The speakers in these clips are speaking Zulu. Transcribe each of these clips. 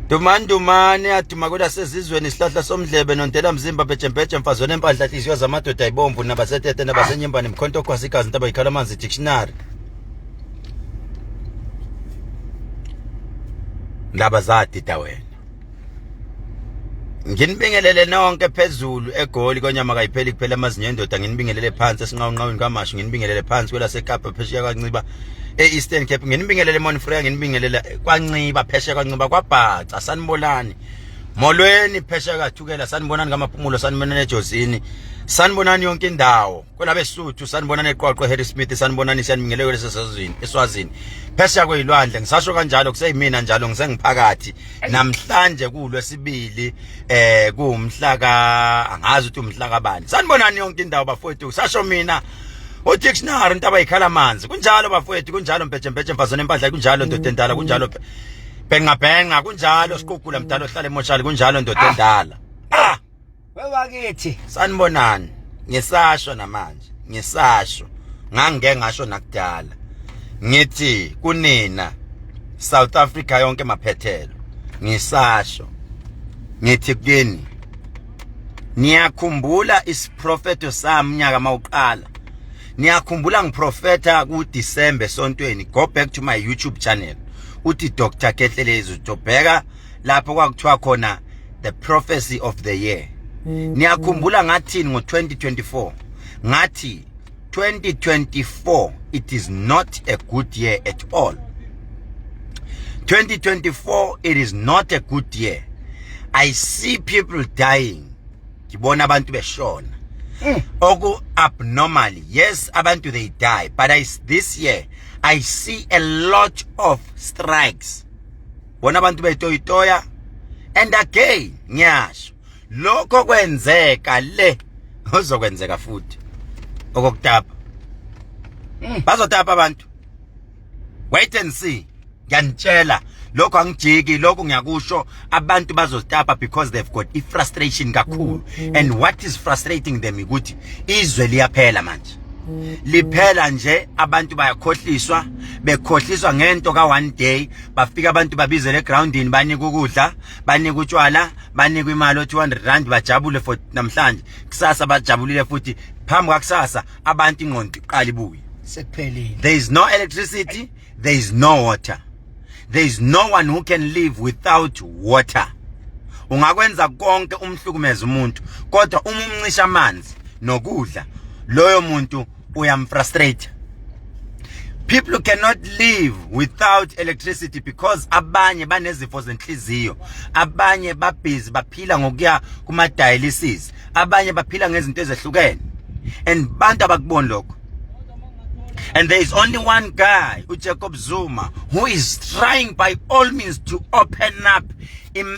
Dumandumane athuma kodwa sezizweni isihlahla somdlebe nontela mzimba bejembeje mfazweni empahla hliziyo zamadoda ayibomvu nabasetete nabasenyembane mkhonto kwasikazi intaba ikhala amanzi dictionary ndaba zadida wena nginibingelele nonke phezulu egoli konyama kayipheli kuphela amazinyo endoda nginibingelele phansi esinqawunqawini kamashu nginibingelele phansi kwelaseKapa phesheya kwaNciba eEastern Cape nginibingelele Monfrey nginibingelele kwaNciba phesheya kwaNciba kwabhaca sanibonani molweni phesheya kathukela sanibonani ngamaphumulo sanibonani eJozini sanibonani yonke indawo kwelabesuthu sanibonani eQwaqwa Harry Smith sanibonani siyanibingelele lesesazweni eSwazini phesheya kwezilwandle ngisasho kanjalo kuseyimina njalo ngisengiphakathi namhlanje kulwesibili kuumhla ka angazi ukuthi umhla kabani sanibonani yonke indawo bafowethu sasho mina uDictionary intaba ikhala amanzi kunjalo bafowethu kunjalo mpejempeje mfazane empahla kunjalo ndoda endala kunjalo bhenga kunjalo siqugula mdala ohlala emoshali kunjalo ndoda endala wewakithi sanibonani ngisasho namanje ngisasho ngangeke ngasho nakudala ngithi kunina South Africa yonke maphethelo ngisasho ngithi kini niyakhumbula isiprofeto sami nyaka mawuqala niyakhumbula ngiprofeta ku December sontweni go back to my YouTube channel uthi Dr. Khehlelezi utobheka lapho kwakuthiwa khona the prophecy of the year niyakhumbula ngathini ngo2024 ngathi 2024 it is not a good year at all 2024 it is not a good year I see people dying ngibona abantu beshona oku abnormally yes abantu they die but this year I see a lot of strikes bona abantu betoyitoya and again nyasho lokho kwenzeka le ozokwenzeka futhi okokutapa bazotapa abantu wait and see ngiyanitshela lokho angijiki lokho ngiyakusho abantu bazotapa because they've got frustration kakhulu and what is frustrating them ukuthi izwe liyaphela manje liphela nje abantu bayakhohliswa bekhohliswa ngento ka one day bafika abantu babizele groundini banika ukudla banika utshwala banika imali o200 bajabule for namhlanje kusasa bajabulile futhi phambi kwakusasa abantu ingqondo iqala ibuye sekuphelile there is no electricity there is no water there is no one who can live without water ungakwenza konke umhlukumeza umuntu kodwa uma umncisha amanzi nokudla loyo muntu uyamfrustrate people cannot live without electricity because abanye banezifo zenhliziyo abanye babhizi baphila ngokuya kuma dialysis abanye baphila ngezinto ezehlukene and bantu abakuboni lokho and there is only one guy uJacob Zuma who is trying by all means to open up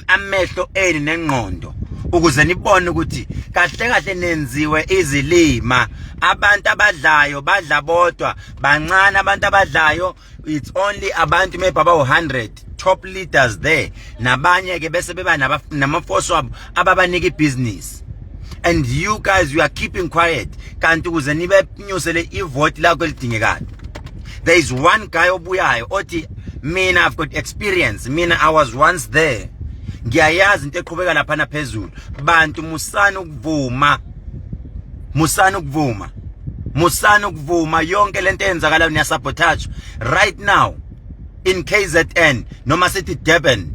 amehlo eni nengqondo ukuze nibone ukuthi kahle kahle nenziwe izilima abantu abadlayo badla bodwa bancane abantu abadlayo it's only abantu maybe about 100 top leaders there nabanye ke bese beba namaforce wabo ababanika ibusiness and you guys you are keeping quiet kanti ukuze nibe nyusele ivote lakho elidingekayo there is one guy obuyayo othi mina I've got experience mina I was once there ngiyayazi into eqhubeka lapha na phezulu bantu musana ukuvuma yonke lento eyenzakala niya sabotage right now in KZN noma sithi Durban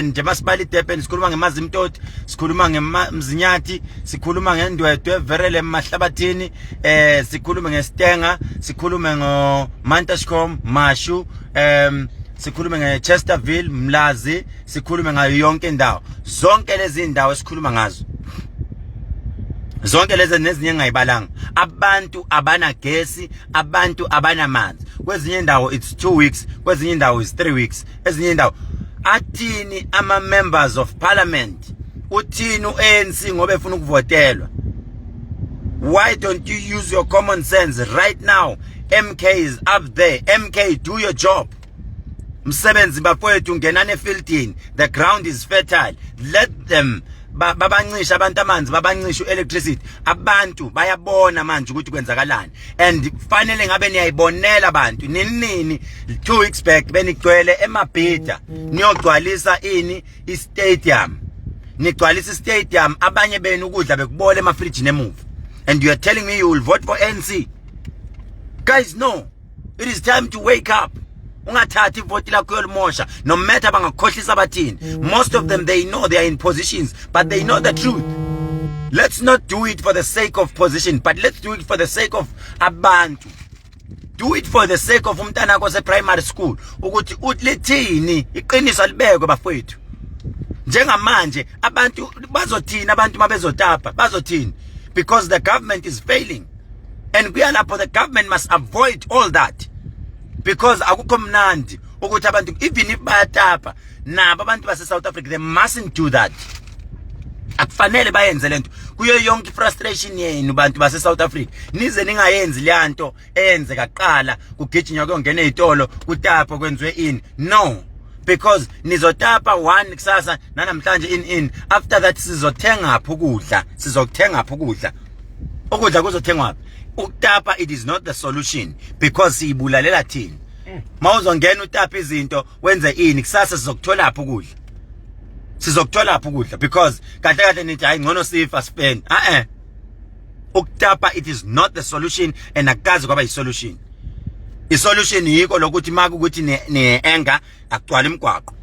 nje masibali Durban sikhuluma ngemazimtoti sikhuluma ngemzinyathi sikhuluma ngendwedwe verele emahlabathini sikhuluma ngeStenga sikhuluma ngoMantashcom Mashu sikhuluma ngeChesterville Mlazi sikhuluma ngayo yonke indawo zonke lezi indawo esikhuluma ngazo zonke lezi nezinye engayibalanga abantu abana gesi abantu abana manzi kwezinye indawo it's 2 weeks kwezinye indawo it's 3 weeks ezinye indawo athini ama members of parliament uthini uANC ngoba efuna ukuvotelwa why don't you use your common sense right now MK is up there MK do your job msebenzi bafowethu ngenane efieldini the ground is fertile let them babancisha abantu amanzi babancisha electricity abantu bayabona manje ukuthi kwenzakalani and finally ngabe niyayibonela abantu nini 2 weeks back benigcwele emabhida niyogcwalisa ini istadium nigcwalisa istadium abanye benu ukudla bekubole emafridge nemuva and you are telling me you will vote for ANC. Guys, no, it is time to wake up. Ungathathi vote lakho yolmosha no matter bangakhohlisa bathini. Most of them, they know they are in positions but they know the truth. Let's not do it for the sake of position but let's do it for the sake of abantu. Do it for the sake of umntana kwase primary school ukuthi utlethini iqiniso libekwe bafowethu. Njengamanje abantu bazothina abantu mabezotapa bazothini because the government is failing and kuyalapho the government must avoid all that because akukho mnandi ukuthi abantu even if bayatapa nabo abantu base South Africa they mustn't do that. Akufanele bayenze lento kuyo yonke frustration yenu bantu base South Africa nize ningayenzi leyanto enze kaqala kugijinywa kuyongena ezitolo kutapa kwenziwe ini no because nizotapa 1 kusasa namhlanje in after that sizothenga ukudla ukudla kuzothengwa ukutapa it is not the solution because siyibulalela thina mawuzongena utapa izinto wenze ini kusasa sizokuthola ukudla because kahle nithi hayi ngcono sifa spend ukutapa it is not the solution and akazi kwaba isolution. Isolution yiko lokuthi maku ukuthi ne-anger akugcwala imigwaqo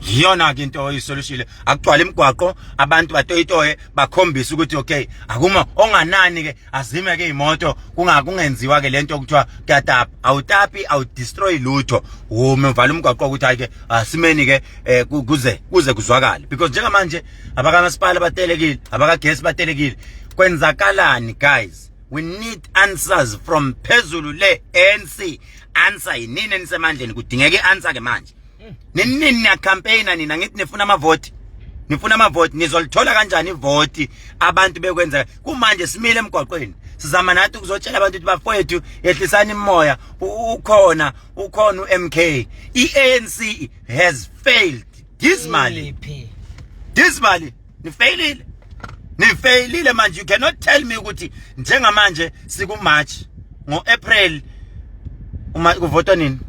yiyona ke into isolution akugcwala imigwaqo abantu batoyitoye bakhombisa ukuthi okay akuma onganani ke azime ke imoto kungenziwa ke lento okuthiwa kuyatapa awutapi awudestroy lutho umevala umgwaqo ukuthi hayi ke asimeni ke kuze kuzwakala because njengamanje abakamasipala batelekile abakagesi batelekile kwenzakalani guys. We need answers from phezulu le ANC. Answer yinini enisemandleni kudingeka answer ke manje. Nini niya campaigner nina ngithi nifuna amavoti. Nizolithola kanjani ivoti abantu bekwenza kumanje simile emgwaqweni. Sizama nathi ukuzotshela abantu ukuthi bafowethu yehlisani imoya ukhona uMK. iANC has failed. Dismally nifailile manje. You cannot tell me ukuthi njengamanje siku-March ngo-April kuvotwa nini?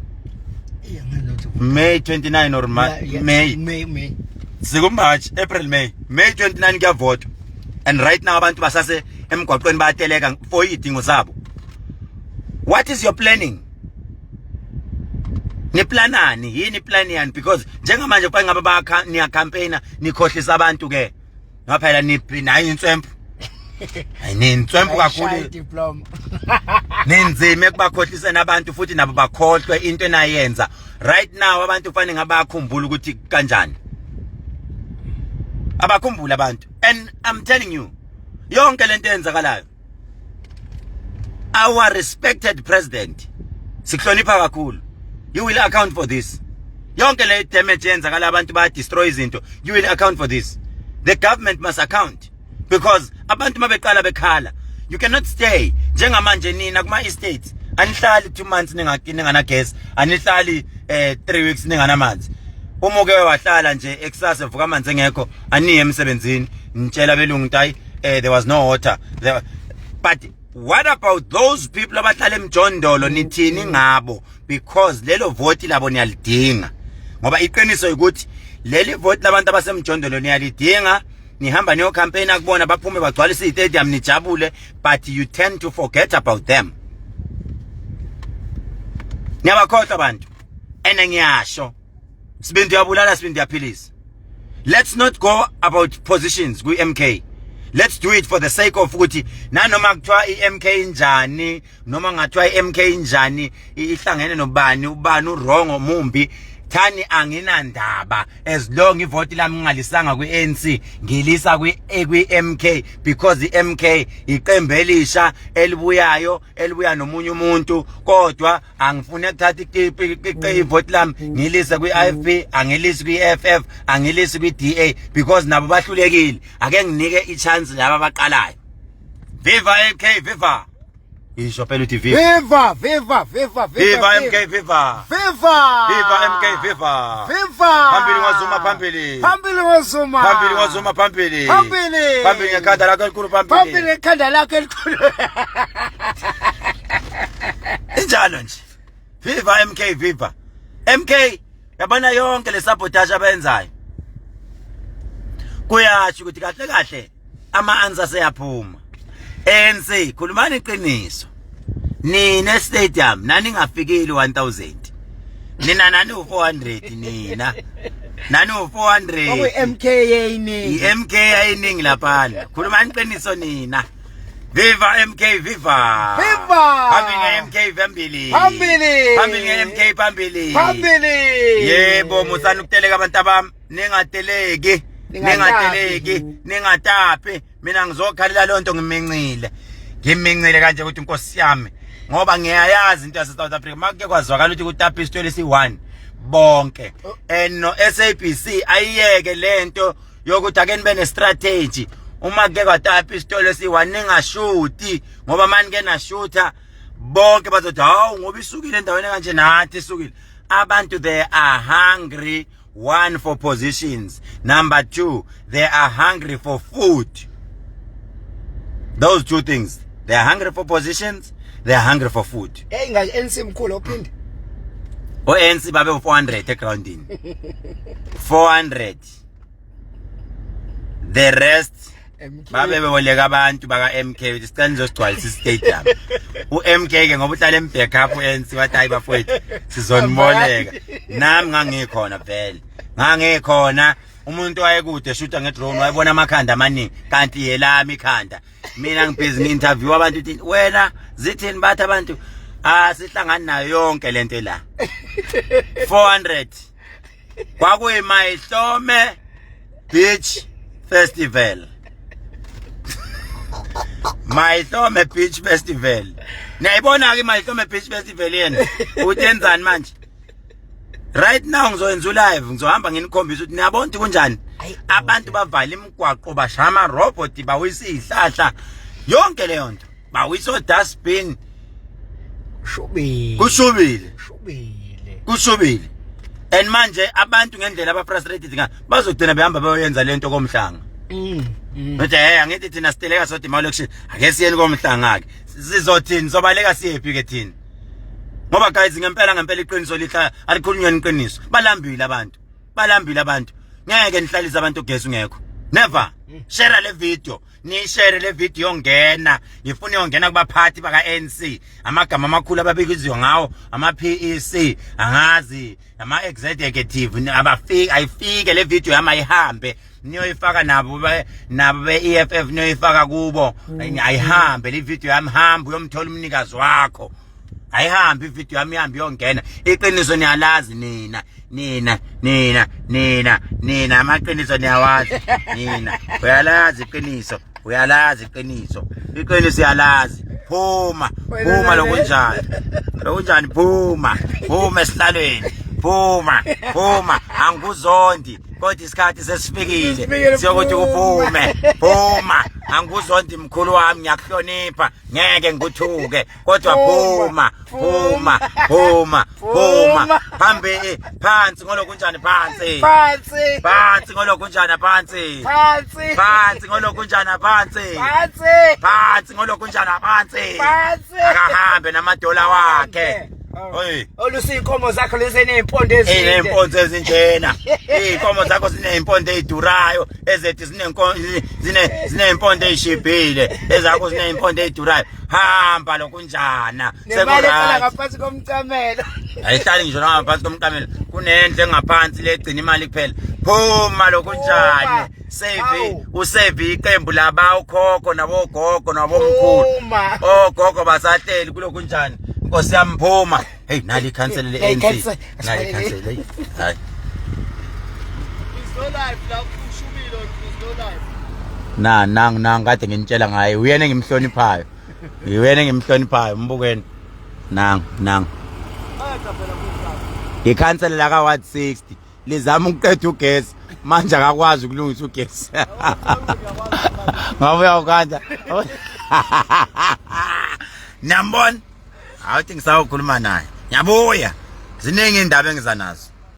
May 29 or May. Siku-March, April, May 29 kuyavotwa and right now abantu basase emgwaqweni bayateleka for idingo zabo. What is your planning? Niplanani yini plan yani because njengamanje kwa ngabe niya campaigner nikhohlisa abantu ke ngaphela nayo inswempu ayintswempu kakhulu diploma nenzime kubakhohlisa nabantu futhi nabo bakhohlwe into enayenza right now abantu fanele ngabakhumbula ukuthi kanjani abakhumbula abantu and I'm telling you yonke lento eyenzakalayo our respected president sihlonipha kakhulu you will account for this yonke le damage yenzakala abantu ba destroy izinto you will account for this. The government must account because abantu mabeqala bekhala you cannot stay njengamanje nina kuma estates anihlali 2 months ningana gas anihlali 3 weeks ninganamanzi umuke wahlala nje eksase vuka amanzi engekho aniye emsebenzini ngitshela belungu ntayi there was no water there. But what about those people abahlala emjondolo nithini ngabo because lelo vote labo niyalidinga ngoba iqiniso ukuthi leli vote labantu abasemjondolo niyalidinga nihamba niyo campaign akubona baphume bagcwalisa istadium nijabule but you tend to forget about them. Niyabakhohlwa abantu ene ngiyasho sibindi yabulala sibindi yaphilisa. Let's not go about positions ku MK. Let's do it for the sake of ukuthi nanoma kuthiwa iMK injani noma ngathiwa iMK injani ihlangene nobani ubani urongo mumbi thani anginandaba as long ivoti lami ngingalisanga kwiANC ngilisa kwiMK because iMK iqembu elisha elibuya nomunye umuntu kodwa angifune ukuthatha ivoti lami ngilisa kwiIFP angilisi kwiFF angilisi kwiDA because nabo bahlulekile ake nginike ichance laba abaqalayo. Viva MK, viva. Isho phela uthi viva. Viva MK viva. Viva MK viva. Phambili ngozuma phambili. Phambili ngekhanda lakho elikhulu phambili. Ekhanda lakho elikhulu. Injalo nje. Viva MK viva. MK yabona yonke le sabotage abenzayo. Kuyasho ukuthi kahle kahle ama-answers ayaphuma. ANC khulumani iqiniso. Nina stadium nani ngafikile 1000. Nina nani u400 nina. Nani u400. Oku MK yeyiningi. iMK ayiningi lapha. Khulumani iqiniso nina. Viva MK viva. Phambili nge-MK phambili. Phambili nge-MK phambili. Yebo musana ukuteleka abantu abami ningateleki. Ningataphi. Mina ngizokhalela lonto ngimincile kanje ukuthi inkosi yami ngoba ngiyayazi into yase South Africa make kwazwakala ukuthi kutaphi isitolo esi1 bonke no SABC ayiyeke lento yokuthi ake nibe ne strategy uma ke kwataphi isitolo esi1 ningashuti ngoba manje ke nashutha bonke bazothi hawu ngoba isukile endaweni kanje nathi isukile abantu they are hungry. One, for positions. Number two, they are hungry for food. Those two things. They are hungry for positions. They are hungry for food. ANC mkhulu ophinde. ANC babe 400 egroundini. 400. The rest babe beboleka abantu baka MK ukuthi sicela nizogcwalisa istadium. uMK ke ngoba uhlala embackup ANC wathi hayi bafowethu sizoniboleka. Nami ngangikhona vele. Ngangikhona umuntu wayekude shoota ngedrone wayibona amakhanda amaningi kanti yelami ikhanda. Mina ngibhizi ngi-interview abantu uthi wena zithini bathi abantu sihlangana nayo yonke lento la. 400. Kwakuyimayihlome Beach Festival. Mayihlome Beach Festival. Niyayibona ke Mayihlome Beach Festival yena. Uthenzani manje? Right now ngizoyenza live ngizohamba nginikhombisa ukuthi niyabona ukuthi kunjani. Abantu bavala imigwaqo bashama robot bawisa izihlahla yonke leyo nto. Bawisa dustbin. Kushubile. And manje abantu ngendlela aba frustrated nga bazogcina behamba bayoyenza lento komhlanga. Manje angithi thina siteleka sothi imali yokushila ake siyeni komhlanga ke. Sizothini sobaleka siyephi ke thina. Ngoba guys ngempela iqiniso lihla alikhulunywa iqiniso. Balambile abantu. Ngeke nihlalise abantu ugesi ungekho. Never. Share le video. Ni share le video ngena. Ngifuna uyongena kubaphathi baka ANC. Amagama amakhulu ababikiziwe ngawo ama PEC angazi ama executive ayifike le video yama ihambe. Niyoyifaka nabo be EFF niyoyifaka kubo. Ayihambe le video yami hamba uyomthola umnikazi wakho. Ayihambi ivideo yami ihambi yongena iqiniso niyalazi nina amaqiniso niyawazi nina uyalazi iqiniso iqiniso yalazi phuma lokunjani phuma esihlalweni phuma angikuzondi kodwa isikhathi sesifikile siyokuthi kuphume phuma angikuzondi mkhulu wami ngiyakuhlonipha ngeke ngikuthuke kodwa phuma phansi ngolokunjani phansi ngolokunjani phansi akahambe namadola wakhe. Oy, olusinkomo zakho lesenezimpondo ezinde. Nezimpondo ezinjena. Inkomo zakho zinezimpondo ezidurayo, ezethi zinezimpondo ezishibhile, ezakho zinezimpondo ezidurayo. Hamba lokunjana. Sekulala ngaphansi komcamelo. Ayihlali ngisho ngaphansi komcamelo. Kunendle ngaphansi legcina imali kuphela. Phuma lokunjani. Usave iqembu laba ukhokho nabogogo nabomkhulu. Ogogo basahleli kulokunjani. Nkosi yami phuma. Hey nali cancel le ANC. Nali cancel le. Hayi. Is no life la kushubilo is no life. Nang kade nginitshela ngaye uyena engimhloniphayo. Uyena engimhloniphayo mbukweni. Nang. Icancel la ka 160. Lizama ukuqeda ugesi. Manje akakwazi ukulungisa ugesi. Ngabuya ukanda. Niyambona? Awuthi ngisawukhuluma naye. Ngiyabuya. Ziningi indaba engizanazo.